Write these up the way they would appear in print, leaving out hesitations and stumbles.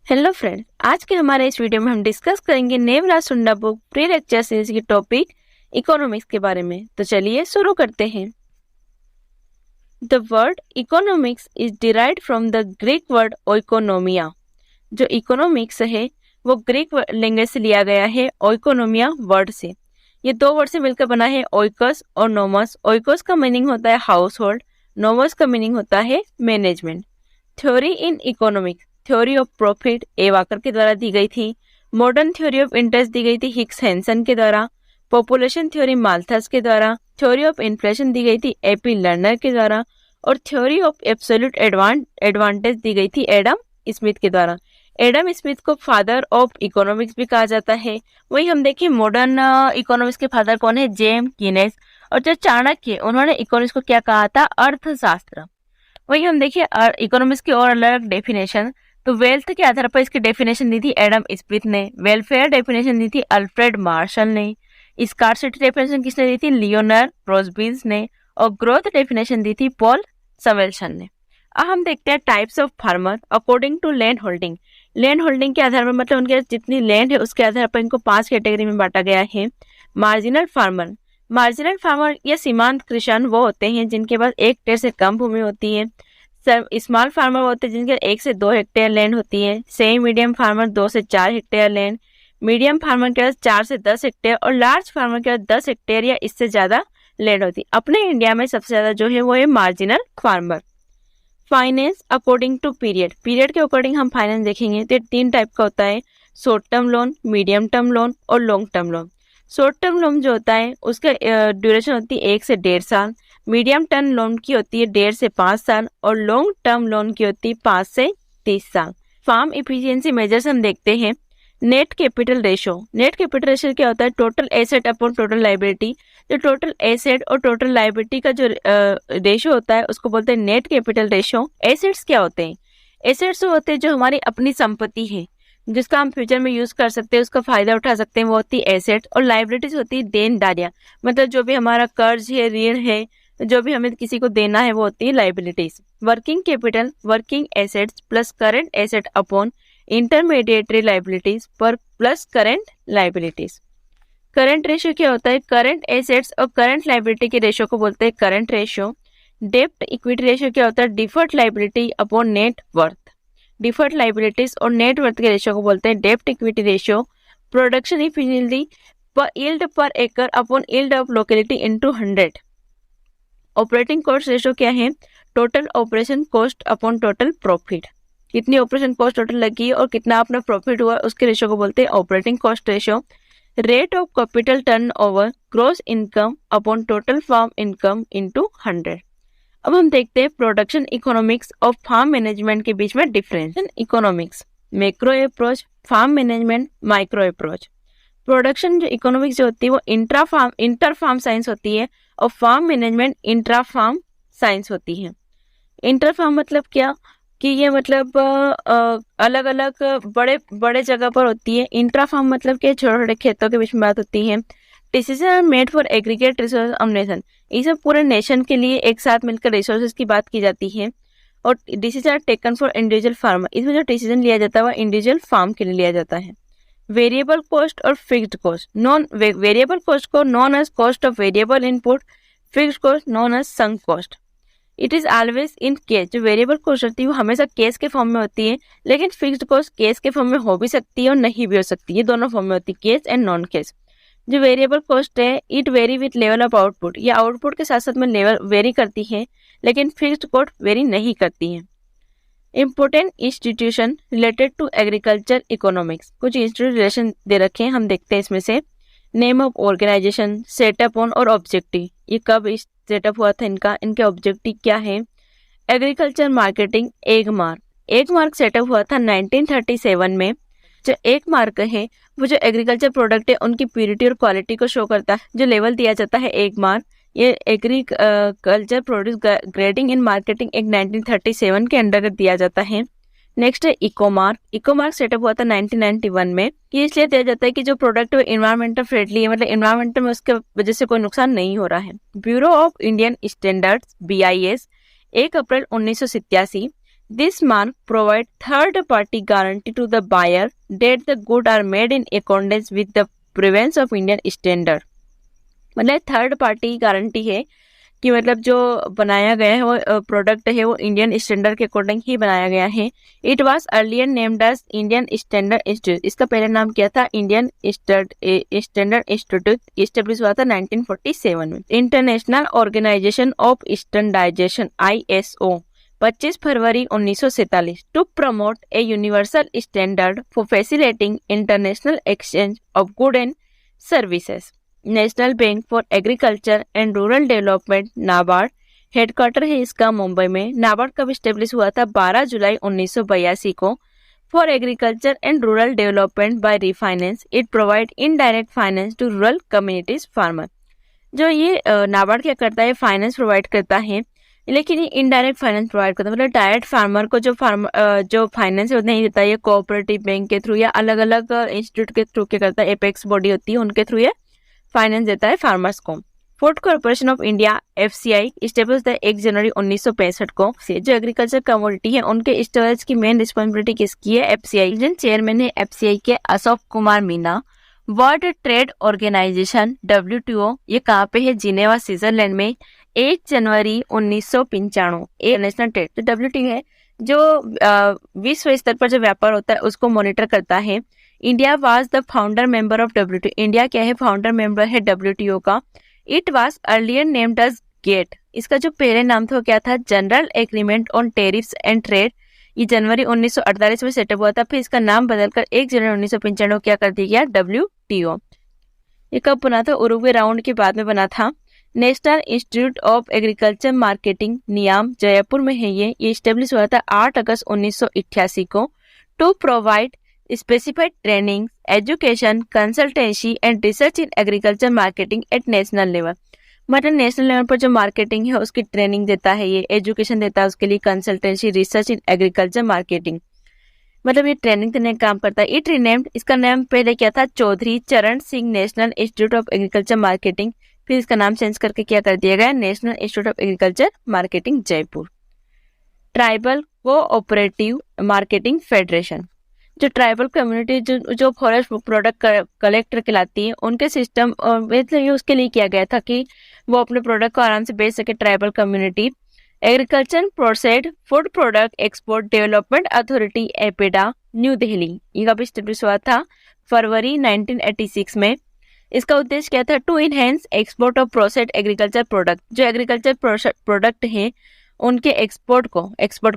Hello friends, आज के हमारे इस वीडियो में हम डिस्कस करेंगे नेवला सुंडा बुक प्री लेक्चर सीरीज की टॉपिक इकोनॉमिक्स के बारे में। तो चलिए शुरू करते हैं। The word economics is derived from the Greek word ओइकोनोमिया। जो इकोनॉमिक्स है वो ग्रीक लैंग्वेज से लिया गया है, ओइकोनोमिया वर्ड से। ये दो वर्ड से मिलकर बना है, ओइकस और नोमस। ओइकस का मीनिंग होता है हाउस होल्ड, नोमस का मीनिंग होता है management. Theory in economics, theory of profit A walker के द्वारा दी गई थी। मॉडर्न थ्योरी ऑफ इंटरेस्ट दी गई थी हिक्स हैंसन के द्वारा। पॉपुलेशन थ्योरी माल्थस के द्वारा। थ्योरी ऑफ इन्फ्लेशन दी गई थी एपी लर्नर के द्वारा। और थ्योरी ऑफ एब्सोल्यूट एडवांटेज दी गई थी एडम स्मिथ के द्वारा। एडम स्मिथ को फादर ऑफ इकोनॉमिक्स भी कहा जाता है। वही हम देखें मॉडर्न इकोनॉमिक्स के फादर कौन है, जेम्स कीनेस। और जो चाणक्य, उन्होंने इकोनॉमिक्स को क्या कहा था, अर्थशास्त्र। वही हम देखिए इकोनॉमिक्स की और अलग डेफिनेशन। तो वेल्थ के आधार पर इसकी डेफिनेशन दी थी एडम स्मिथ ने। वेलफेयर डेफिनेशन दी थी अल्फ्रेड मार्शल ने। स्कार्सिटी डेफिनेशन किसने दी थी, लियोनार्ड रोजबीन्स ने। और ग्रोथ डेफिनेशन दी थी पॉल समेल्सन ने। अब हम देखते हैं types of farmer according to land holding. Land holding के आधार पर मतलब उनके जितनी लैंड है उसके आधार पर इनको 5 कैटेगरी में बांटा गया है। मार्जिनल फार्मर, मार्जिनल फार्मर या सीमांत किसान वो होते हैं जिनके पास 1 हेक्टेयर से कम भूमि होती है। स्मॉल फार्मर होते हैं जिनके 1 से 2 हेक्टेयर लैंड होती है। सेमी मीडियम फार्मर 2 से 4 हेक्टेयर लैंड। मीडियम फार्मर के पास 4 से 10 हेक्टेयर और लार्ज फार्मर के पास 10 हेक्टेयर या इससे ज्यादा लैंड होती है। अपने इंडिया में सबसे ज्यादा जो है वो है marginal farmer. Finance according to period, period के अकॉर्डिंग हम फाइनेंस देखेंगे तो 3 टाइप का होता है, short term loan, medium term loan और long term loan. Short term loan जो होता है उसका ड्यूरेशन होती है 1 से 1.5 साल। मीडियम टर्म लोन की होती है 1.5 से 5 साल और लॉन्ग टर्म लोन की होती है 5 से 30 साल। फार्म इफिशियंसी मेजर्स हम देखते हैं। Net capital ratio, net capital ratio क्या होता है, total asset upon total liability. जो टोटल एसेट और टोटल लाइबिलिटी का जो रेशो होता है उसको बोलते हैं नेट कैपिटल रेशो। एसेट्स क्या होते हैं, एसेट्स होते हैं जो हमारी अपनी संपत्ति है जिसका हम फ्यूचर में यूज कर सकते हैं, उसका फायदा उठा सकते हैं, वो होती है एसेट्स। और लाइबिलिटीज होती है देनदारियां, मतलब जो भी हमारा कर्ज है, ऋण है, जो भी हमें किसी को देना है वो होती है liabilities. Working capital, working assets plus current asset upon intermediatory liabilities पर plus current liabilities. Current ratio क्या होता है, करंट एसेट्स और करंट लाइबिलिटी के रेशियो को बोलते हैं करंट रेशियो। डेब्ट इक्विटी रेशियो क्या होता है, deferred liability upon net worth. Deferred liabilities और नेट वर्थ के रेशियो को बोलते हैं डेब्ट इक्विटी रेशियो। प्रोडक्शन इफिशिएंसी पर यील्ड पर एकड़ upon yield of locality into 100। Operating cost ratio क्या है, total operation cost upon total profit. कितनी ऑपरेशन कॉस्ट टोटल लगी और कितना अपना प्रॉफिट हुआ उसके रेशियो को बोलते हैं operating cost ratio. Rate of capital turnover gross income upon total farm income into 100। अब हम देखते हैं प्रोडक्शन इकोनॉमिक्स और फार्म मैनेजमेंट के बीच में difference. Economics macro approach, farm management micro approach. Production जो इकोनॉमिक्स जो होती है वो इंटर फार्म साइंस होती है और farm management intra farm science होती है। इंटर फार्म मतलब क्या कि ये मतलब अलग अलग बड़े बड़े जगह पर होती है। इंट्रा फार्म मतलब कि छोटे छोटे खेतों के बीच में बात होती है। Decision are made for aggregate resource of nation, ये सब पूरे नेशन के लिए एक साथ मिलकर रिसोर्सेज की बात की जाती है। और decision are taken for individual farmer, इसमें जो डिसीजन लिया जाता है वह इंडिविजुअल फार्म के लिए लिया जाता है। वेरिएबल कॉस्ट और fixed cost, non variable cost को known as cost of variable input, fixed cost known as sunk cost. It is always in case, जो वेरिएबल कॉस्ट होती है वो हमेशा केस के फॉर्म में होती है, लेकिन फिक्स्ड कॉस्ट केस के फॉर्म में हो भी सकती है और नहीं भी हो सकती है, दोनों फॉर्म में होती है, केस एंड नॉन केस। जो वेरिएबल कॉस्ट है it very with level of output, या आउटपुट के साथ साथ में लेवल वेरी करती है, लेकिन फिक्स्ड कॉस्ट वेरी नहीं करती है। Important institution related to agriculture economics, कुछ इंस्टीट्यूट रिलेशन दे रखे हैं, हम देखते हैं इसमें से। Name of organization, setup on और ऑब्जेक्टिव, ये कब सेटअप हुआ था इनका, इनके ऑब्जेक्टिव क्या है। Agriculture marketing Agmark, Agmark setup हुआ था 1937 में। जो एगमार्क है वो जो एग्रीकल्चर प्रोडक्ट है उनकी प्यूरिटी और क्वालिटी को शो करता है, जो लेवल दिया जाता है एगमार्क। ये agriculture produce grading in marketing एक 1937 के अंतर्गत दिया जाता है। नेक्स्ट है इकोमार्क, इकोमार्क सेटअप हुआ था 1991 में। ये इसलिए दिया जाता है कि जो प्रोडक्ट है इन्वायरमेंटल फ्रेंडली है, मतलब इन्वायरमेंटल में उसके वजह से कोई नुकसान नहीं हो रहा है। Bureau of Indian standards BIS 1 April 1987, This mark provide third party guarantee to the buyer that the goods are made in accordance with the provisions of Indian standard. मतलब थर्ड पार्टी गारंटी है कि मतलब जो बनाया गया है वो product है वो इंडियन स्टैंडर्ड के अकॉर्डिंग ही बनाया गया है. It was earlier named as Indian standard institute. इसका पहले नाम क्या था? Indian standard institute. इस्टेब्लिश हुआ था 1947 में. International organization of standardization ISO 25 फरवरी 1947 to promote a universal standard for facilitating international exchange of good and services. National bank for agriculture and rural development NABARD headquarter है इसका मुंबई में. नाबार्ड कब establish हुआ था? 12 जुलाई 1982 को. For agriculture and rural development by refinance. It provide indirect finance to rural communities farmer. जो ये नाबार्ड क्या करता है? फाइनेंस प्रोवाइड करता है, लेकिन ये इनडायरेक्ट फाइनेंस प्रोवाइड करता है. मतलब डायरेक्ट फार्मर को जो फाइनेंस है वो नहीं देता. ये कोऑपरेटिव बैंक के थ्रू या अलग अलग इंस्टीट्यूट के थ्रू क्या करता है? एपेक्स बॉडी होती है उनके थ्रू ये फाइनेंस देता है फार्मर्स को. Food corporation of India FCI establish the 1 जनवरी 1965 को. जो एग्रीकल्चर कमोडिटी है उनके स्टोरेज की मेन रिस्पॉन्सिबिलिटी किसकी है? FCI. जिन चेयरमैन है FCI के Ashok Kumar Meena. World trade organization WTO ये कहाँ पे है? जिनेवा स्विट्जरलैंड में. 1 जनवरी 1995 इंटरनेशनल ट्रेड. तो WTO है जो विश्व स्तर पर जो व्यापार होता है उसको मॉनिटर करता है. India was the founder member of WTO. India क्या है? फाउंडर मेंबर है WTO का. It was earlier named as GATT. इसका जो पहले नाम था वो क्या था? General agreement on tariffs and trade. ये जनवरी 1948 में सेटअप हुआ था. फिर इसका नाम बदलकर 1 जनवरी 1995 क्या कर दिया गया? WTO. ये कब बना था? उरुग्वे राउंड के बाद में बना था. National Institute of Agriculture Marketing NIAM Jaipur में है. ये स्टेब्लिश हुआ था 8 अगस्त 1988 को. To provide specified training, education, consultancy and research in agriculture marketing at national level. मतलब नेशनल लेवल पर जो मार्केटिंग है उसकी ट्रेनिंग देता है, ये एजुकेशन देता है उसके लिए, consultancy, research in agriculture marketing. मतलब ये ट्रेनिंग देने का काम करता है. It renamed. इसका नाम पहले क्या था? चौधरी चरण Singh national Institute of Agriculture marketing. फिर इसका नाम चेंज करके क्या कर दिया गया? National Institute of Agriculture marketing Jaipur. Tribal cooperative marketing federation. जो ट्राइबल कम्युनिटी जो फॉरेस्ट प्रोडक्ट कलेक्टर कहलाती है उनके सिस्टम उसके लिए किया गया था कि वो अपने प्रोडक्ट को आराम से बेच सके. Tribal community. Agriculture processed food product export development authority APEDA new Delhi. ये कब स्टेब्लिश हुआ था? फरवरी 1986 में. इसका उद्देश्य क्या था? To enhance export of processed agriculture product. जो एग्रीकल्चर प्रोडक्ट हैं उनके एक्सपोर्ट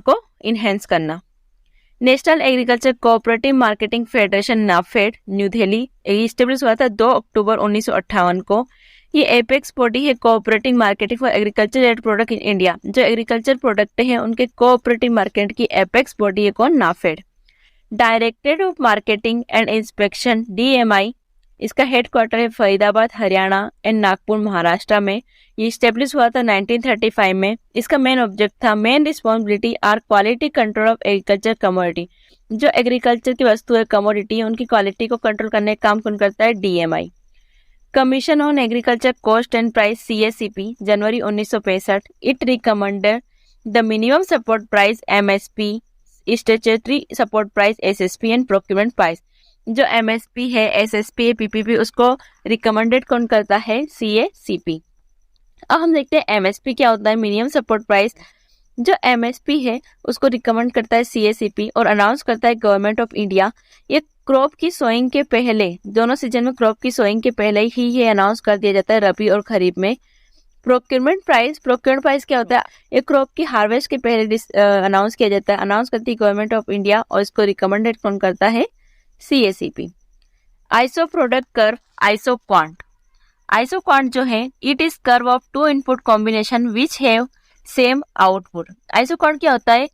को इनहेंस करना. National agriculture cooperative marketing federation NAFED new Delhi establish हुआ था 2 अक्टूबर 1958 को. ये एपेक्स बॉडी है cooperative marketing for agriculture rate product in India. जो एग्रीकल्चर प्रोडक्ट हैं उनके कोऑपरेटिव मार्केट की एपेक्स बॉडी है कौन? NAFED. Directorate of marketing and inspection DMI. इसका हेडक्वार्टर है फरीदाबाद हरियाणा एंड नागपुर महाराष्ट्र में. ये स्टेब्लिश हुआ था 1935 में. इसका मेन ऑब्जेक्ट था main responsibility are quality control of agriculture commodity. जो एग्रीकल्चर की वस्तु है कमोडिटी उनकी क्वालिटी को कंट्रोल करने का काम कौन करता है? DMI. Commission on agriculture cost and price CACP January 1965. It recommended the minimum support price MSP, statutory support price SSP and procurement price. जो MSP है, SSP है, PPP उसको रिकमेंडेड कौन करता है? CACP. अब हम देखते हैं MSP क्या होता है? Minimum support price. जो MSP है उसको रिकमेंड करता है CACP और अनाउंस करता है गवर्नमेंट ऑफ इंडिया. ये क्रॉप की सोइंग के पहले, दोनों सीजन में क्रॉप की सोइंग के पहले ही ये अनाउंस कर दिया जाता है रबी और खरीफ में. प्रोक्योरमेंट प्राइस क्या होता है? ये क्रॉप की हार्वेस्ट के पहले अनाउंस किया जाता है. अनाउंस करती है गवर्नमेंट ऑफ इंडिया और इसको रिकमेंडेड कौन करता है? CACP. Iso product curve iso quant. Iso quant जो है it is curve of 2 input combination which have same output. Iso quant क्या होता है?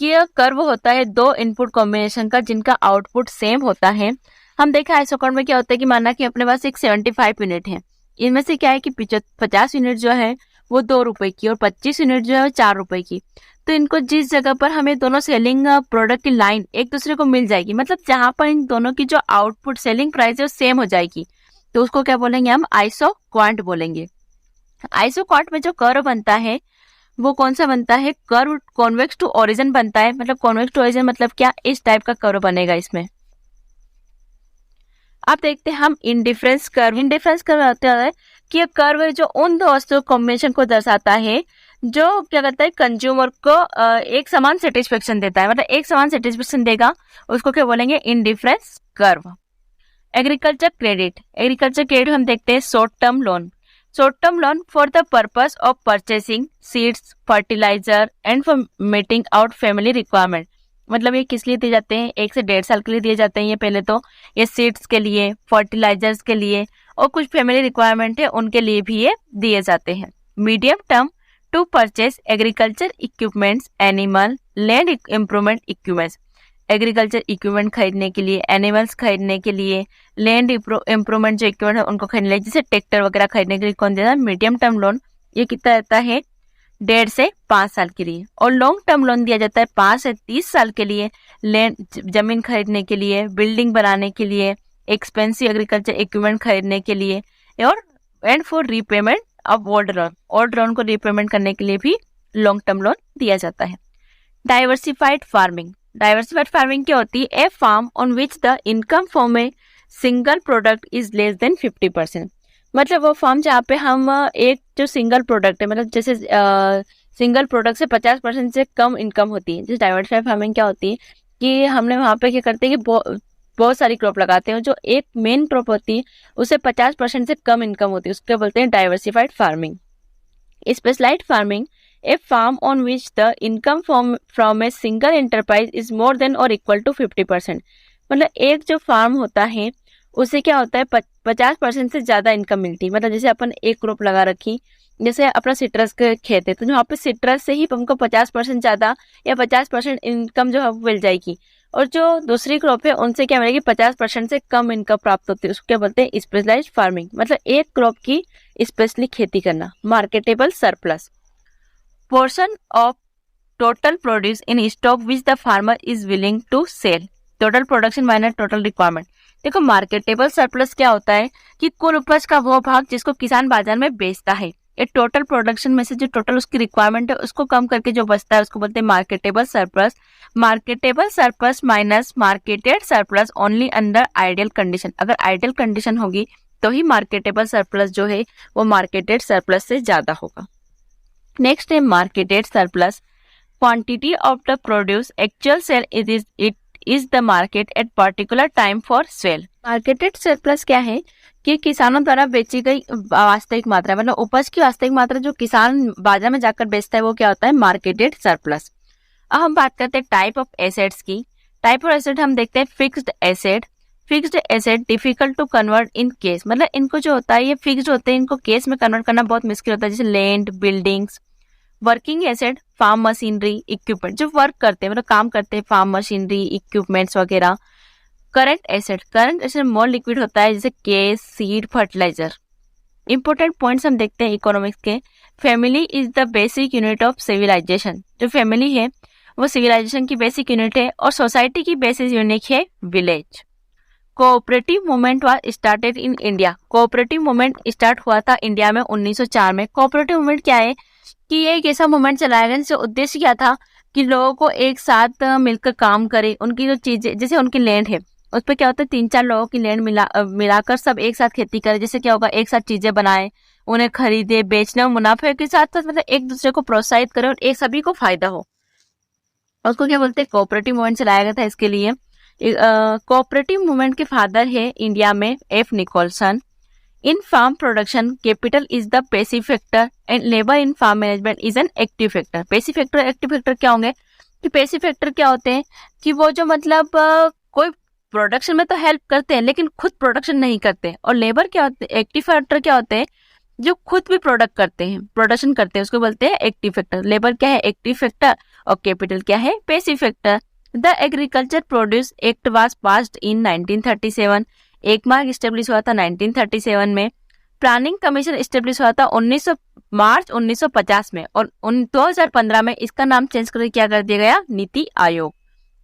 कि यह कर्व होता है 2 इनपुट कॉम्बिनेशन का जिनका आउटपुट सेम होता है. हम देखें आइसो क्वांट में क्या होता है कि माना कि अपने पास एक 75 यूनिट है. इनमें से क्या है कि 50 यूनिट जो है वो 2 रुपए की और 25 यूनिट जो है वो 4 रुपए की. तो इनको जिस जगह पर हमें दोनों सेलिंग प्रोडक्ट की लाइन एक दूसरे को मिल जाएगी, मतलब जहां पर इन दोनों की जो आउटपुट सेलिंग प्राइस है वो सेम हो जाएगी, तो उसको क्या बोलेंगे? हम आइसो क्वांट बोलेंगे. आइसो क्वांट में जो कर्व बनता है वो कौन सा बनता है, कर्व कॉन्वेक्स टू ओरिजिन बनता है। मतलब कॉन्वेक्स टू ओरिजिन मतलब क्या, इस टाइप का कर्व बनेगा इसमें। अब देखते हैं हम इंडिफरेंस कर्व। इंडिफरेंस कर्व होता है कि ये कर्व है जो उन दो वस्तु कॉम्बिनेशन को दर्शाता है जो क्या करता है, कंज्यूमर को एक समान सेटिस्फेक्शन देता है। मतलब एक समान सेटिस्फेक्शन देगा, उसको क्या बोलेंगे, indifference curve. Agriculture credit. Agriculture credit हम देखते हैं short term loan. Short term loan for the purpose of purchasing seeds, fertilizer and for meeting out family requirement. मतलब ये किस लिए दिए जाते हैं, 1 से 1.5 साल के लिए दिए जाते हैं। ये पहले तो ये सीड्स के लिए, फर्टिलाइजर्स के लिए और कुछ फैमिली रिक्वायरमेंट है उनके लिए भी ये दिए जाते हैं। Medium term to purchase agriculture equipments, animal, land improvement equipments. Agriculture equipment खरीदने के लिए, एनिमल्स खरीदने के लिए, लैंड इम्प्रूवमेंट जो इक्विपमेंट है उनको खरीदने के लिए, जैसे ट्रैक्टर वगैरह खरीदने के लिए कौन देता है, मीडियम टर्म लोन। ये कितना रहता है, 1.5 से 5 साल के लिए। और लॉन्ग टर्म लोन दिया जाता है 5 से 30 साल के लिए, लैंड जमीन खरीदने के लिए, बिल्डिंग बनाने के लिए, एक्सपेंसिव एग्रीकल्चर इक्विपमेंट खरीदने के लिए, और and for repayment of old loan. Old loan को रीपेमेंट करने के लिए भी लॉन्ग टर्म लोन दिया जाता है। Diversified farming. डाइवर्सिफाइड फार्मिंग क्या होती है, a farm on which the income from a single product is less than 50%। मतलब वो फार्म जहाँ पे हम एक जो सिंगल प्रोडक्ट है, मतलब जैसे सिंगल प्रोडक्ट से 50% से कम इनकम होती है। जैसे डाइवर्सिफाइड फार्मिंग क्या होती है कि हमने वहाँ पे क्या करते हैं कि बहुत सारी क्रॉप लगाते हैं, जो एक मेन क्रॉप होती है उसे 50% से कम इनकम होती है, उसके बोलते हैं diversified farming. Specialized farming, a farm on which the income from a single enterprise is more than or equal to 50%। मतलब एक जो फार्म होता है उसे क्या होता है, 50% से ज्यादा इनकम मिलती है। मतलब जैसे अपन एक क्रॉप लगा रखी, जैसे अपना सिट्रस के खेत है, तो वहाँ पे सिट्रस से ही हमको 50% ज्यादा या 50% इनकम जो है मिल जाएगी, और जो दूसरी क्रॉप है उनसे क्या मिलेगी, 50% से कम इनकम प्राप्त होती है। उसको क्या बोलते हैं, स्पेशलाइज्ड फार्मिंग। मतलब एक क्रॉप की स्पेशली खेती करना। Marketable surplus, portion of total produce in stock which the farmer is willing to sell। total production minus total requirement। देखो मार्केटेबल सरप्लस क्या होता है कि कुल उपज का वो भाग जिसको किसान बाजार में बेचता है। ये टोटल प्रोडक्शन में से जो टोटल उसकी रिक्वायरमेंट है उसको कम करके जो बचता है उसको बोलते हैं marketable surplus. Marketable surplus minus marketed surplus only under ideal condition. अगर आइडियल कंडीशन होगी तो ही मार्केटेबल सरप्लस जो है वो मार्केटेड सरप्लस से ज्यादा होगा। नेक्स्ट है marketed surplus, quantity of the produce actual sale it is the market at particular time for sale. Marketed surplus क्या है कि किसानों द्वारा बेची गई वास्तविक मात्रा, मतलब उपज की वास्तविक मात्रा जो किसान बाजार में जाकर बेचता है वो क्या होता है, मार्केटेड सरप्लस। अब हम बात करते हैं टाइप ऑफ एसेट्स की। टाइप ऑफ एसेट हम देखते हैं fixed asset. Fixed asset difficult to convert in case, मतलब इनको जो होता है ये फिक्स्ड होते हैं, इनको केस में कन्वर्ट करना बहुत मुश्किल होता है, जैसे land, buildings. Working asset, farm machinery, equipment, जो वर्क करते हैं मतलब काम करते हैं, फार्म मशीनरी, इक्विपमेंट्स वगैरह। करंट एसेट मोर लिक्विड होता है, जैसे case, seed, fertilizer. Important points हम देखते हैं इकोनॉमिक्स के। Family is the basic unit of civilization. जो फैमिली है वो सिविलाइजेशन की बेसिक यूनिट है, और सोसाइटी की बेसिक यूनिट है village. Cooperative movement was started in India. Cooperative movement start हुआ था इंडिया में 1904 में। कोऑपरेटिव मूवमेंट क्या है कि ये एक ऐसा मूवमेंट चलाया गया जिसका उद्देश्य क्या था कि लोगों को एक साथ मिलकर काम करे। उनकी जो चीजें, जैसे उनकी लैंड है उस पर क्या होता है, 3-4 लोगों की लैंड मिलाकर सब एक साथ खेती करे। जैसे क्या होगा, एक साथ चीजें बनाए, उन्हें खरीदे, बेचने और मुनाफे के साथ साथ मतलब एक दूसरे को प्रोत्साहित करे और एक सभी को फायदा हो। उसको क्या बोलते हैं, कोऑपरेटिव मूवमेंट चलाया गया था इसके लिए। कोऑपरेटिव मूवमेंट के फादर है इंडिया में F Nicholson. In farm production capital is the passive factor and labour in farm management is an active factor. Passive factor, active factor क्या होंगे कि पैसिव फैक्टर क्या होते हैं कि वो जो मतलब कोई प्रोडक्शन में तो हेल्प करते हैं लेकिन खुद प्रोडक्शन नहीं करते। और लेबर क्या होते हैं, एक्टिव फैक्टर क्या होते हैं जो खुद भी प्रोडक्ट करते हैं, प्रोडक्शन करते हैं, उसको बोलते हैं एक्टिव फैक्टर। लेबर क्या है, एक्टिव फैक्टर, और कैपिटल क्या है, passive factor. The agriculture produce act was passed in 1937। एक मार्क स्टेब्लिश हुआ था 1937 में। प्लानिंग कमीशन स्टेब्लिश हुआ था मार्च 1950 में, और 2015 में इसका नाम चेंज करके क्या कर दिया गया, NITI Aayog.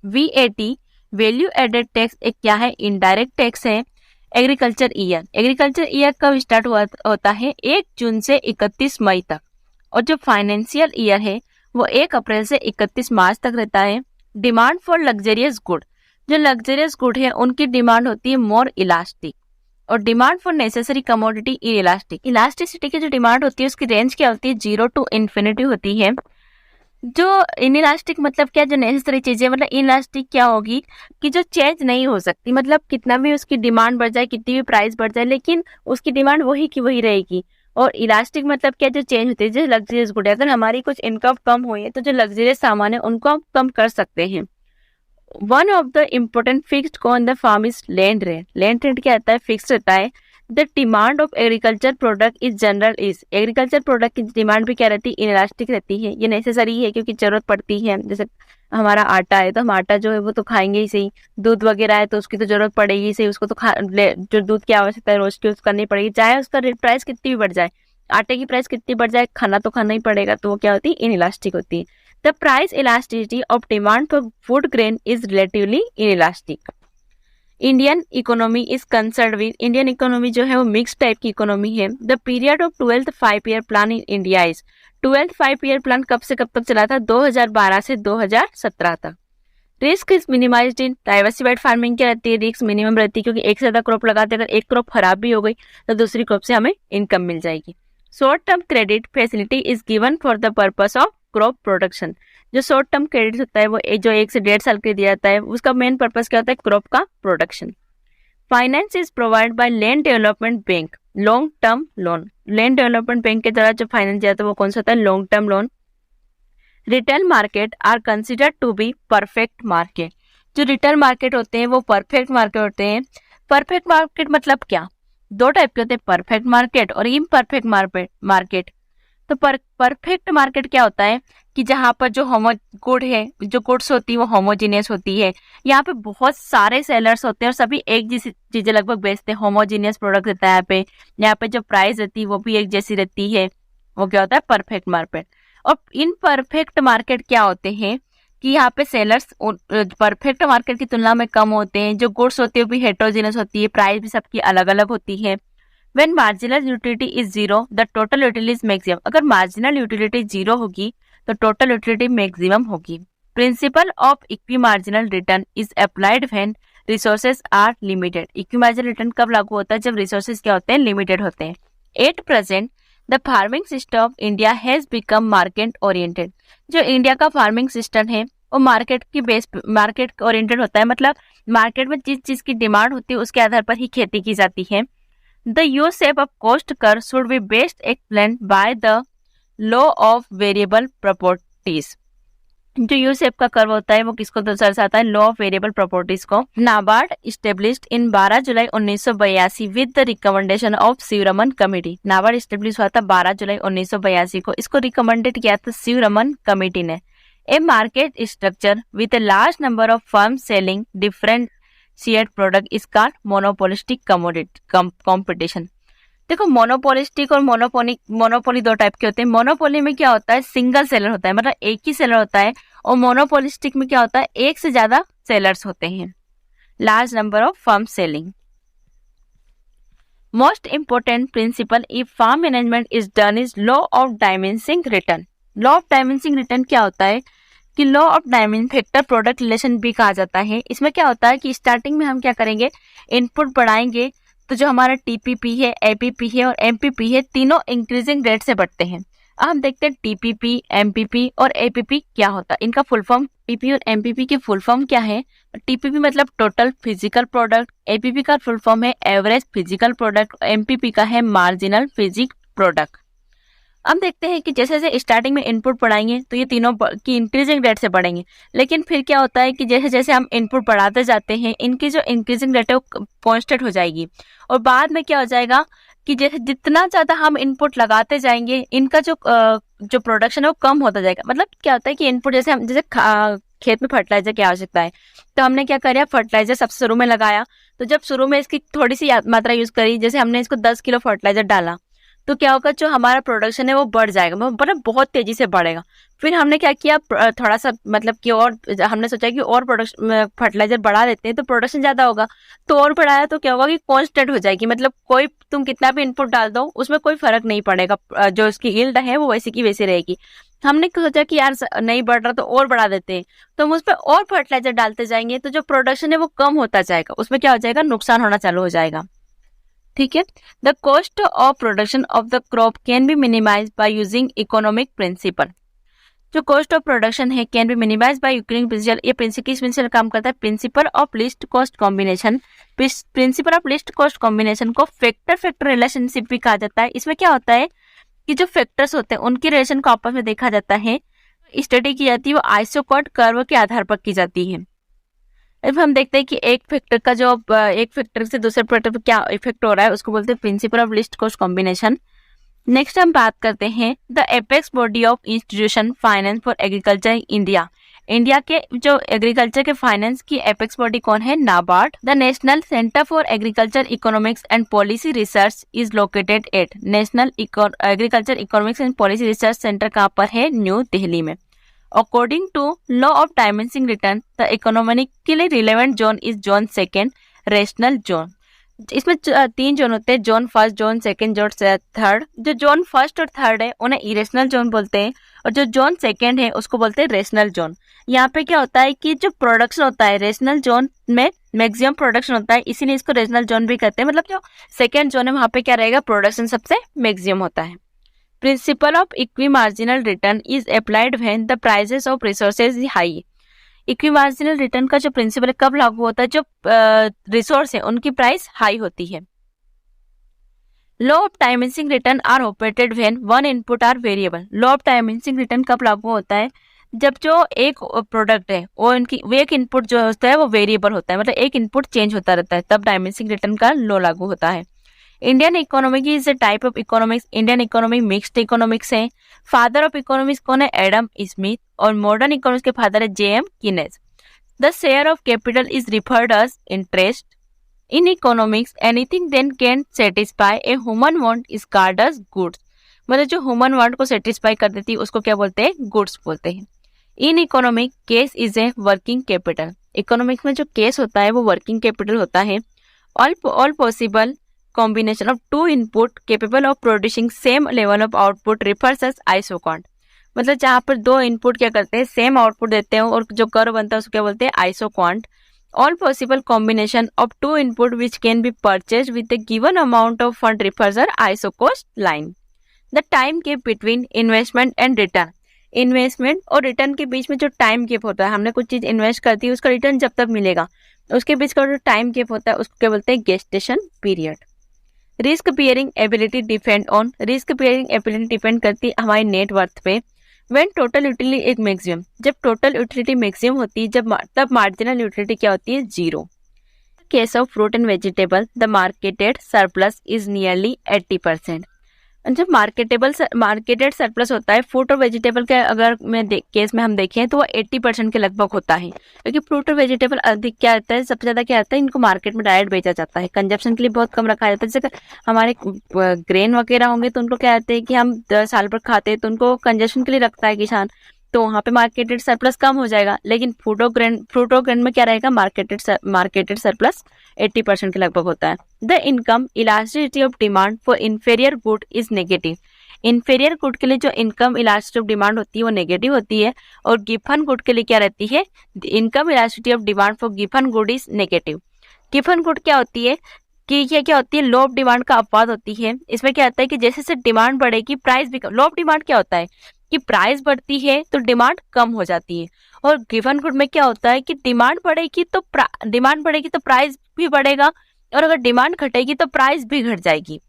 VAT value added tax एक क्या है, इनडायरेक्ट टैक्स है। एग्रीकल्चर ईयर, एग्रीकल्चर ईयर कब स्टार्ट होता है, 1 जून से 31 मई तक। और जो फाइनेंशियल ईयर है वो 1 अप्रैल से 31 मार्च तक रहता है। डिमांड फॉर लग्जरियस गुड, जो लग्जरियस गुड है उनकी डिमांड होती है मोर इलास्टिक, और demand for necessary commodity elastic. Elasticity की जो डिमांड होती है उसकी रेंज क्या होती है, 0 to इन्फिनिटी होती है। जो इनइलास्टिक मतलब क्या, जो नेसेसरी चीजें, मतलब इनइलास्टिक क्या होगी कि जो चेंज नहीं हो सकती, मतलब कितना भी उसकी डिमांड बढ़ जाए, कितनी भी प्राइस बढ़ जाए, लेकिन उसकी डिमांड वही की वही रहेगी। और इलास्टिक मतलब क्या, जो चेंज होती है, जो लग्जरियस गुड है, अगर हमारी कुछ इनकम कम हुई है तो जो लग्जरियस सामान है उनको हम कम कर सकते हैं। One of the important fixed cost in the farm is land rent. Land rent क्या रहता है, फिक्स रहता है। The demand of agriculture product is general is, agriculture product की डिमांड भी क्या रहती है, इनइलास्टिक रहती है। ये नेसेसरी है क्योंकि जरूरत पड़ती है। जैसे हमारा आटा है तो हम आटा जो है वो तो खाएंगे ही सही, दूध वगैरह है तो उसकी तो जरूरत पड़ेगी सही, उसको तो जो दूध की आवश्यकता है रोज की उसको करनी पड़ेगी, चाहे उसका प्राइस कितनी भी बढ़ जाए, आटे की प्राइस कितनी बढ़ जाए, खाना तो खाना ही पड़ेगा, तो वो क्या होती है, इनइलास्टिक होती है। The price elasticity of demand for food grain is relatively inelastic. Indian economy is concern with, Indian economy जो है वो मिक्स टाइप की इकोनॉमी है। The period of 12th 5-year plan in India is, 12th 5-year plan कब से कब तक चला था, 2012 से 2017 तक। Risk is minimised in diversified farming, क्या रहती है, रिस्क मिनिमम रहती है क्योंकि एक से ज्यादा क्रॉप लगाते हैं, अगर एक क्रॉप खराब भी हो गई तो दूसरी क्रॉप से हमें इनकम मिल जाएगी। Short term credit facility is given for the purpose of crop production, जो शॉर्ट टर्म क्रेडिट होता है वो जो 1 से 1.5 साल के लिए दिया जाता है, उसका मेन पर्पस क्या होता है, क्रॉप का production. Finance is provide by land development bank, long term loan, land development bank के द्वारा जो फाइनेंस दिया जाता है वो कौन सा होता है, long term loan. Retail market are considered to be perfect market, जो रिटेल मार्केट होते हैं वो परफेक्ट मार्केट होते हैं। परफेक्ट मार्केट मतलब क्या, 2 टाइप के होते हैं, परफेक्ट मार्केट और इम्परफेक्ट मार्केट। तो परफेक्ट मार्केट क्या होता है कि जहाँ पर जो गुड है, जो गुड्स होती है वो होमोजीनियस होती है, यहाँ पे बहुत सारे सेलर्स होते हैं और सभी एक जैसी चीजें लगभग बेचते हैं, होमोजीनियस प्रोडक्ट रहता है यहाँ पे जो प्राइस रहती है वो भी एक जैसी रहती है, वो क्या होता है, परफेक्ट मार्केट। और इनपरफेक्ट मार्केट क्या होते हैं कि यहाँ पे सेलर्स परफेक्ट मार्केट की तुलना में कम होते हैं, जो गुड्स होती है वो भी हेट्रोजीनियस होती है, प्राइस भी सबकी अलग अलग होती है। When marginal utility is 0, the total utility is maximum. अगर marginal utility 0 होगी तो total utility maximum होगी। Principle of equimarginal return is applied when resources are limited. Equimarginal return कब लागू होता है, जब resources क्या होते हैं, limited होते हैं। At present, the farming system of India has become market oriented. जो इंडिया का फार्मिंग सिस्टम है वो मार्केट ओरिएंटेड होता है, मतलब मार्केट में जिस चीज की डिमांड होती है उसके आधार पर ही खेती की जाती है। The U-shape of cost curve should be best explained by the law of variable properties. जो U-shape का कर्व होता है वो किसको दर्शाता है, लॉ ऑफ वेरिएबल प्रॉपर्टीज को। नाबार्ड established in 12 जुलाई 1982 with the recommendation of Sivaraman committee. NABARD established हुआ था 12 जुलाई 1982 को, इसको रिकमेंडेड किया था शिवरमन कमेटी ने। A market structure with a large number of firms selling different share product is called monopolistic competition. देखो मोनोपोलिस्टिक और मोनोपोली 2 टाइप के होते हैं। मोनोपोली में क्या होता है, सिंगल सेलर होता है, मतलब एक ही सेलर होता है, और मोनोपोलिस्टिक में क्या होता है, एक से ज्यादा सेलर्स होते हैं, large number of firm selling. Most important principle if farm management is done is law of diminishing return. Law of diminishing return क्या होता है कि law of dimension factor product relation भी कहा जाता है। इसमें क्या होता है कि स्टार्टिंग में हम क्या करेंगे, इनपुट बढ़ाएंगे तो जो हमारा टीपीपी है, एपीपी है और एमपीपी है, तीनों इंक्रीजिंग रेट से बढ़ते हैं। अब हम देखते हैं टीपीपी, एमपीपी और एपीपी क्या होता है, इनका फुल फॉर्म। टीपी और एमपीपी की फुल फॉर्म क्या है, टीपीपी मतलब टोटल फिजिकल प्रोडक्ट, एपीपी का फुल फॉर्म है एवरेज फिजिकल प्रोडक्ट, एमपीपी का है मार्जिनल फिजिक प्रोडक्ट। अब देखते हैं कि जैसे जैसे स्टार्टिंग में इनपुट बढ़ाएंगे तो ये तीनों की इंक्रीजिंग रेट से बढ़ेंगे, लेकिन फिर क्या होता है कि जैसे जैसे हम इनपुट बढ़ाते जाते हैं इनकी जो इंक्रीजिंग रेट है वो कांस्टेंट हो जाएगी, और बाद में क्या हो जाएगा कि जैसे जितना ज्यादा हम इनपुट लगाते जाएंगे इनका जो प्रोडक्शन है वो कम होता जाएगा। मतलब क्या होता है कि इनपुट जैसे हम खेत में फर्टिलाइजर की आवश्यकता है तो हमने क्या किया, फर्टिलाइजर सबसे शुरू में लगाया, तो जब शुरू में इसकी थोड़ी सी मात्रा यूज करी, जैसे हमने इसको 10 किलो फर्टिलाइजर डाला तो क्या होगा, जो हमारा प्रोडक्शन है वो बढ़ जाएगा, मतलब बहुत तेजी से बढ़ेगा। फिर हमने क्या किया, थोड़ा सा मतलब कि और हमने सोचा कि और प्रोडक्शन फर्टिलाइजर बढ़ा देते हैं तो प्रोडक्शन ज्यादा होगा। तो और बढ़ाया तो क्या होगा कि कांस्टेंट हो जाएगी, मतलब कोई तुम कितना भी इनपुट डाल दो उसमें कोई फर्क नहीं पड़ेगा, जो उसकी यील्ड है वो वैसी की वैसी रहेगी। हमने सोचा कि यार नहीं बढ़ रहा तो और बढ़ा देते हैं, तो हम उस पर और फर्टिलाइजर डालते जाएंगे तो जो प्रोडक्शन है वो कम होता जाएगा, उसमें क्या हो जाएगा, नुकसान होना चालू हो जाएगा। ठीक है। The cost of production of the crop can be minimize by using economic principle. जो कॉस्ट ऑफ प्रोडक्शन है can be minimize by using principle, ये प्रिंसिपल काम करता है, principle of least cost combination. Principle of least cost combination को factor factor relationship भी कहा जाता है। इसमें क्या होता है कि जो फैक्टर्स होते हैं उनकी रिलेशन को आपस में देखा जाता है, स्टडी की जाती है, वो आइसोकॉर्ड कर्व के आधार पर की जाती है। अब हम देखते हैं कि एक फैक्टर का जो एक फैक्टर से दूसरे फैक्टर पर क्या इफेक्ट हो रहा है उसको बोलते हैं principal of least cost combination. Next हम बात करते हैं the apex body of institution finance for agriculture India. India के जो एग्रीकल्चर के फाइनेंस की एपेक्स बॉडी कौन है, NABARD. The National Centre for Agriculture Economics and Policy Research is located at, National Agriculture Economics and Policy Research Centre कहाँ पर है, new Delhi में। According to law of diminishing return the economically relevant zone is zone second, rational zone. इसमें 3 zone होते हैं, zone first, zone second, zone third. जो zone first और third है उन्हें इरेशनल जोन बोलते हैं, और जो जोन सेकंड है उसको बोलते हैं रेशनल जोन। यहाँ पे क्या होता है कि जो प्रोडक्शन होता है रेशनल जोन में मैक्सिमम प्रोडक्शन होता है, इसीलिए इसको रेशनल जोन भी कहते हैं। मतलब जो सेकेंड जोन है वहाँ पे क्या रहेगा, प्रोडक्शन सबसे मैक्सिमम होता है। Principle of equi marginal return is applied when the prices of resources is high. Equi marginal return का जो प्रिंसिपल कब लागू होता है, जो रिसोर्स है उनकी प्राइस हाई होती है। Law of diminishing return are operated when one input are variable. Law of diminishing return कब लागू होता है, जब जो एक प्रोडक्ट है वो एक इनपुट जो होता है वो वेरिएबल होता है, मतलब एक इनपुट चेंज होता रहता है, तब डायमेंसिंग रिटर्न का लॉ लागू होता है। Indian economic is a type of economics. Indian economic mixed economics है। फादर ऑफ इकोनॉमिक्स कौन है, एडम स्मिथ, और मॉडर्न इकोनॉमिक्स के फादर है J M Keynes. The share of capital is referred as interest. In economics anything then can satisfy a human want is called as goods. मतलब जो human want को satisfy कर देती है उसको क्या बोलते हैं, गुड्स बोलते हैं। In economic case is a working capital. Economics में जो केस होता है वो वर्किंग कैपिटल होता है। All possible combination of two input capable of producing same level of output refers as isoquant। मतलब जहाँ पर 2 इनपुट क्या करते हैं, सेम आउटपुट देते हैं और जो कर्व बनता है उसको क्या बोलते हैं, isoquant. All possible combination of 2 input which can be purchase with the given amount of fund refers as isocost line. The time gap between investment and return. Investment और रिटर्न के बीच में जो टाइम गैप होता है, हमने कुछ चीज इन्वेस्ट करती है उसका रिटर्न जब तक मिलेगा, उसके बीच का जो टाइम गैप होता है उसको क्या बोलते हैं, gestation period. Risk bearing ability depend on. Risk bearing ability depend करती है हमारी नेटवर्थ पे। व्हेन टोटल यूटिलिटी एक मैक्सिमम, जब टोटल यूटिलिटी मैक्सिमम होती है तब मार्जिनल यूटिलिटी क्या होती है, 0। Case of fruit and vegetable the marketed surplus is nearly 80%। जब मार्केटेड सरप्लस होता है फ्रूट और वेजिटेबल के अगर केस में हम देखें तो वो 80% के लगभग होता है, क्योंकि फ्रूट और वेजिटेबल अधिक क्या आता है, सबसे ज्यादा क्या आता है, इनको मार्केट में डायरेक्ट बेचा जाता है, कंजप्शन के लिए बहुत कम रखा जाता है। जैसे हमारे ग्रेन वगैरह होंगे तो उनको क्या आता है कि हम 10 साल पर खाते हैं तो उनको कंजप्शन के लिए रखता है किसान, तो वहाँ पे मार्केटेड सरप्लस कम हो जाएगा। लेकिन फ्रूट और ग्रेन में क्या रहेगा, मार्केटेड सरप्लस 80% के लगभग होता है। The income elasticity of demand for inferior good is negative. Inferior good के लिए जो इनकम इलास्टिसिटी ऑफ डिमांड होती है वो नेगेटिव होती है, और गिफन गुड के लिए क्या रहती है, income elasticity of demand for Giffen good is negative. Giffen good क्या होती है कि ये क्या होती है, लो ऑफ डिमांड का अपवाद होती है। इसमें क्या होता है कि जैसे जैसे डिमांड बढ़ेगी प्राइस भी, लो ऑफ डिमांड क्या होता है कि प्राइस बढ़ती है तो डिमांड कम हो जाती है, और गिवन गुड में क्या होता है कि डिमांड बढ़ेगी तो प्राइस भी बढ़ेगा, और अगर डिमांड घटेगी तो प्राइस भी घट जाएगी।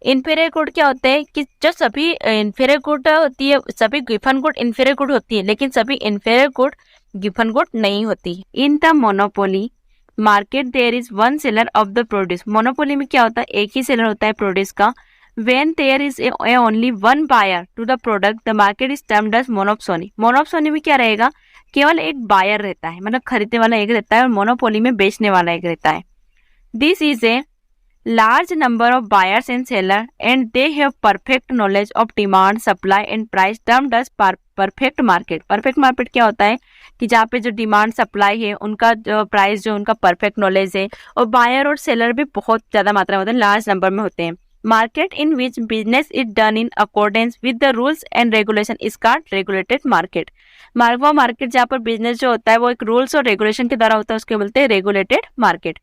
इन्फीरियर गुड क्या होता है कि जो सभी इन्फीरियर गुड होती है, सभी गिवन गुड इन्फीरियर गुड होती है, लेकिन सभी इन्फीरियर गुड गिवन गुड नहीं होती। In the monopoly market there is one seller of the produce. Monopoly में क्या होता है, एक ही सेलर होता है प्रोड्यूस का। When there is only one buyer to the product, the market is termed as monopsony। मोनोपसोनी में क्या रहेगा, केवल एक बायर रहता है, मतलब खरीदने वाला एक रहता है, और मोनोपोली में बेचने वाला एक रहता है। This is a large number of buyers and sellers and they have perfect knowledge of demand, supply and price termed as perfect market. perfect market क्या होता है कि जहाँ पे जो डिमांड सप्लाई है उनका जो प्राइस जो उनका परफेक्ट नॉलेज है और बायर और सेलर भी बहुत ज़्यादा मात्रा में होते हैं, लार्ज नंबर में होते हैं. Market in which business is done in accordance with the rules and regulation is called regulated market. वो मार्केट जहाँ पर बिजनेस जो होता है वो एक रूल्स और रेगुलेशन के द्वारा होता है, उसके बोलते हैं regulated market.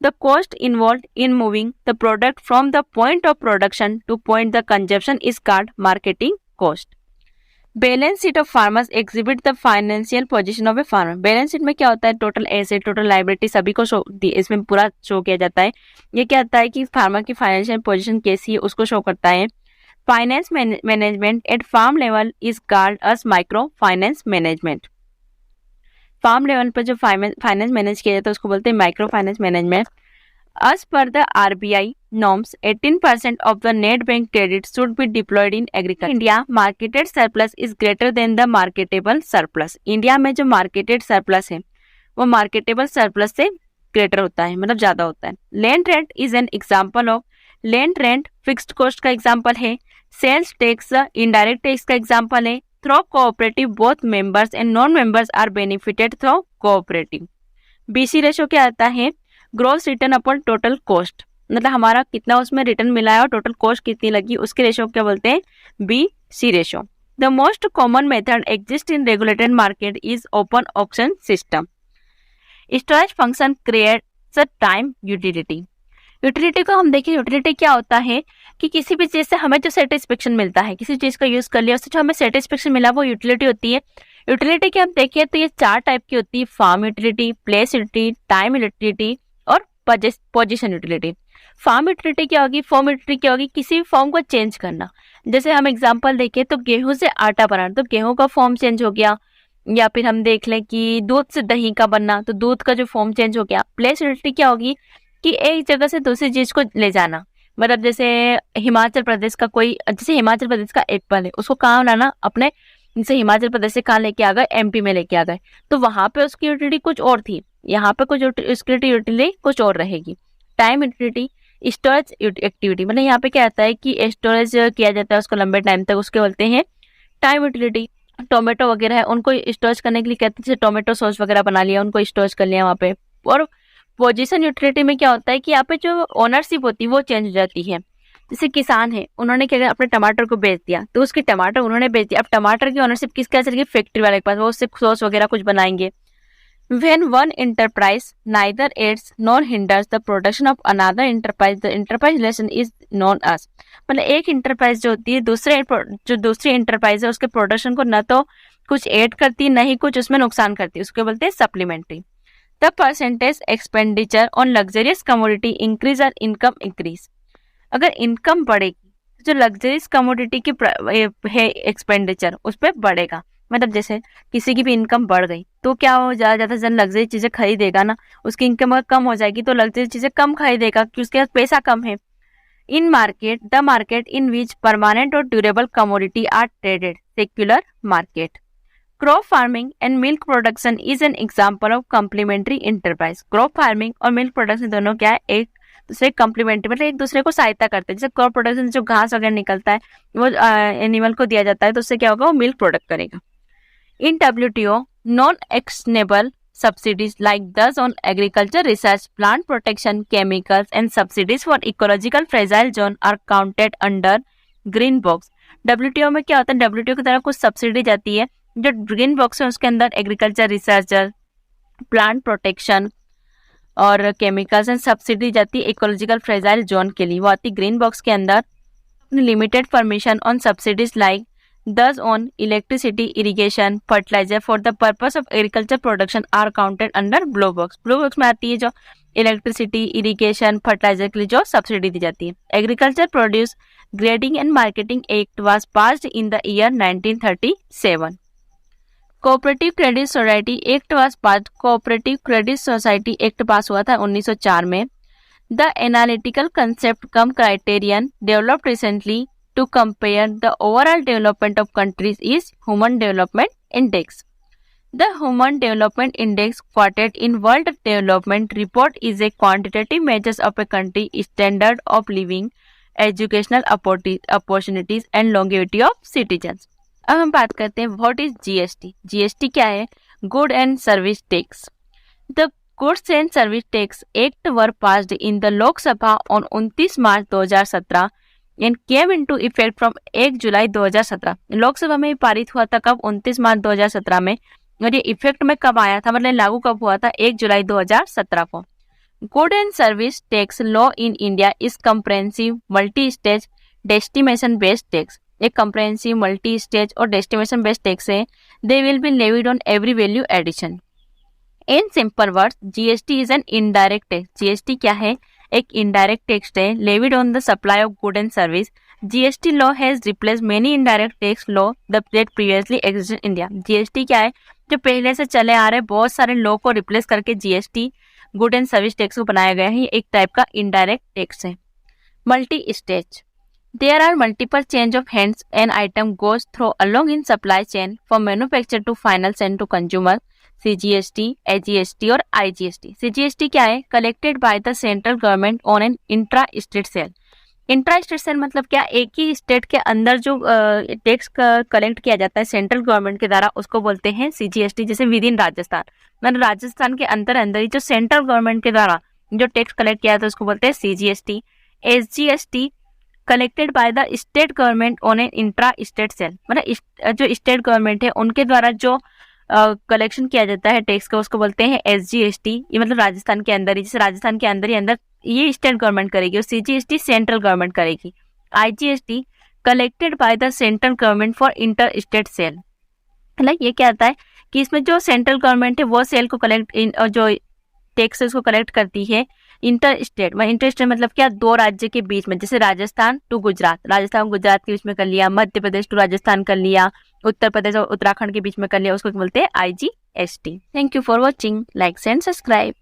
The cost involved in moving the product from the point of production to point the consumption is called marketing cost. Balance sheet of farmers exhibit the financial position of a farmer. Balance sheet में क्या होता है, total asset, total liability सभी को इसमें पूरा show किया जाता है. ये क्या होता है कि फार्मर की फाइनेंशियल पोजीशन कैसी है उसको शो करता है. Finance management at farm level is called as micro finance management. Farm level पर जो फाइनेंस मैनेज किया जाता है उसको बोलते हैं micro finance management. As per the RBI norms, 18% of the net bank credit should be deployed in agriculture. India marketed surplus is greater than the marketable surplus. India में जो marketed surplus है वो marketable surplus से greater होता है, मतलब ज़्यादा होता है. Land rent is an example of land rent fixed cost का example है. Sales tax indirect tax का example है. Through cooperative both members and non-members are benefited through cooperative. BC ratio क्या आता है, gross return upon total cost, मतलब हमारा कितना उसमें रिटर्न मिला है और टोटल कॉस्ट कितनी लगी उसके रेशो क्या बोलते हैं, BC ratio. The most common method exist in regulated market is open auction system. Storage function creates a time utility. Utility को हम देखें, यूटिलिटी क्या होता है कि किसी भी चीज़ से हमें जो सेटिस्फेक्शन मिलता है, किसी चीज़ का यूज़ कर लिया उससे जो हमें सेटिस्फेक्शन मिला वो यूटिलिटी होती है. यूटिलिटी की हम देखें तो ये 4 टाइप की होती है, form utility, place utility, time utility और पोजीशन यूटिलिटी. फार्म यूटिलिटी क्या होगी, फॉर्म यूटिलिटी क्या होगी, किसी भी फॉर्म को चेंज करना. जैसे हम एग्जांपल देखें तो गेहूं से आटा बनाना, तो गेहूं का फॉर्म चेंज हो गया. या फिर हम देख लें कि दूध से दही का बनना, तो दूध का जो फॉर्म चेंज हो गया. प्लेस यूटिलिटी क्या होगी कि एक जगह से दूसरी चीज को ले जाना, मतलब जैसे हिमाचल प्रदेश का कोई, जैसे हिमाचल प्रदेश का एप्पल है उसको कहाँ लाना, अपने जैसे हिमाचल प्रदेश से कहाँ लेके आ गए, MP में लेके आ गए, तो वहां पे उसकी यूटिलिटी कुछ और थी, यहाँ पे कुछ उसकी यूटिलिटी कुछ और रहेगी. टाइम यूटिलिटी, स्टोरेज एक्टिविटी, मतलब यहाँ पे क्या आता है कि स्टोरेज किया जाता है उसको लंबे टाइम तक, उसके बोलते हैं टाइम यूटिलिटी. टोमेटो वगैरह है उनको स्टोरेज करने के लिए कहते हैं, जैसे टोमेटो सॉस वगैरह बना लिया उनको स्टोरेज कर लिया वहाँ पे. और पोजीशन यूटिलिटी में क्या होता है कि यहाँ पे जो ओनरशिप होती है वो चेंज हो जाती है. जैसे किसान है, उन्होंने क्या किया, अपने टमाटर को बेच दिया, तो उसके टमाटर उन्होंने बेच दिया, अब टमाटर की ओनरशिप किसके पास चली गई, फैक्ट्री वाले के पास, वो उससे सॉस वगैरह कुछ बनाएंगे. When one enterprise neither aids nor hinders the production of another enterprise, the enterprise relation is known as. मतलब एक इंटरप्राइज जो होती है दूसरी इंटरप्राइज है उसके प्रोडक्शन को न तो कुछ ऐड करती न ही कुछ उसमें नुकसान करती, उसको बोलते हैं supplementary. The percentage expenditure on luxurious commodity increase और इनकम इंक्रीज. अगर इनकम बढ़ेगी जो लग्जरियस कमोडिटी की है एक्सपेंडिचर उस पर बढ़ेगा, मतलब जैसे किसी की भी इनकम बढ़ गई तो क्या हो, ज़्यादा जन लग्जरी चीज़ें खरीदेगा ना, उसकी इनकम अगर कम हो जाएगी तो लग्जरी चीज़ें कम खरीदेगा क्योंकि उसके पास पैसा कम है. In market, the market in which permanent और durable commodity are traded, secular market. Crop farming and milk production is an example of complementary enterprise. Crop farming और मिल्क प्रोडक्शन दोनों क्या है, एक दूसरे कम्प्लीमेंट्री, मतलब एक दूसरे को सहायता करते हैं. जैसे क्रॉप प्रोडक्शन जो घास वगैरह निकलता है वो एनिमल को दिया जाता है तो उससे क्या होगा, वो मिल्क प्रोडक्ट करेगा. In WTO, non-actionable subsidies like those on agriculture research, plant protection, chemicals, and subsidies for ecological fragile zone are counted under green box. WTO में क्या होता है, WTO की तरफ कुछ सब्सिडी जाती है जो ग्रीन बॉक्स है उसके अंदर एग्रीकल्चर रिसर्चर, प्लांट प्रोटेक्शन और केमिकल्स एंड सब्सिडी जाती है इकोलॉजिकल फ्रेजाइल जोन के लिए, वो आती ग्रीन बॉक्स के अंदर. Limited permission on subsidies like thus on electricity, irrigation, fertilizer for the purpose of agriculture production are counted under blue box. blue box में आती है जो इलेक्ट्रिसिटी, इरिगेशन, फर्टिलाइजर के लिए जो सब्सिडी दी जाती है. Agriculture produce grading and marketing act was passed in the year 1937. Cooperative credit society act was passed. Cooperative credit society act पास हुआ था 1904 में. The analytical concept come criterion developed recently to compare the overall development of countries is Human Development Index. The Human Development Index quoted in World Development Report is a quantitative measure of a country's standard of living, educational opportunities and longevity of citizens. अब हम बात करते हैं what is GST. GST क्या है? Good and service tax. The goods and service tax act were passed in the Lok Sabha on 29 March 2017 and came into effect from 1 July 2017। Lok Sabha में पारित हुआ था कब? 29 मार्च 2017 में। और ये इफेक्ट में कब आया था, मतलब लागू कब हुआ था? 1 जुलाई 2017 को। Good and service tax law in India is comprehensive multi stage destination based tax. एक कंप्रेहेंसिव मल्टी स्टेज और डेस्टिनेशन बेस्ड टैक्स है। They will be levied on every value addition. In simple words GST is an indirect tax. GST क्या है? एक indirect tax है levied on the supply of good and service. GST law has replace many indirect tax law that previously existed in India. GST क्या है? जो पहले से चले आ रहे बहुत सारे लॉ को रिप्लेस करके GST good and service tax को बनाया गया है। ये एक टाइप का इनडायरेक्ट टैक्स है। Multi stage there are multiple change of hands an item goes through along in supply chain from manufacture to final send to consumer. CGST, SGST और IGST. CGST क्या है? Collected by the central government on an intra state sale. Intra state sale मतलब क्या? एक ही state के अंदर जो tax collect किया जाता है सेंट्रल गवर्नमेंट के द्वारा, उसको बोलते हैं सीजीएसटी। जैसे विद इन राजस्थान, मतलब राजस्थान के अंदर ही जो सेंट्रल गवर्नमेंट के द्वारा जो टैक्स कलेक्ट किया जाता है उसको बोलते हैं CGST. SGST collected by the state government on an intra state sale, मतलब जो स्टेट गवर्नमेंट है उनके द्वारा जो कलेक्शन किया जाता है टैक्स का उसको बोलते हैं एसजीएसटी। ये मतलब राजस्थान के अंदर ही, जैसे राजस्थान के अंदर ही अंदर ये स्टेट गवर्नमेंट करेगी और सीजीएसटी सेंट्रल गवर्नमेंट करेगी। IGST collected by the central government for inter state sale. मतलब ये क्या आता है कि इसमें जो सेंट्रल गवर्नमेंट है वो सेल को कलेक्ट जो टैक्स उसको कलेक्ट करती है इंटर स्टेट। इंटर स्टेट मतलब क्या? दो राज्य के बीच में, जैसे राजस्थान टू गुजरात, राजस्थान गुजरात के बीच में कर लिया, मध्य प्रदेश टू राजस्थान कर लिया, उत्तर प्रदेश और उत्तराखंड के बीच में कर लिया, उसको बोलते हैं IGST. Thank you for watching. Like and subscribe.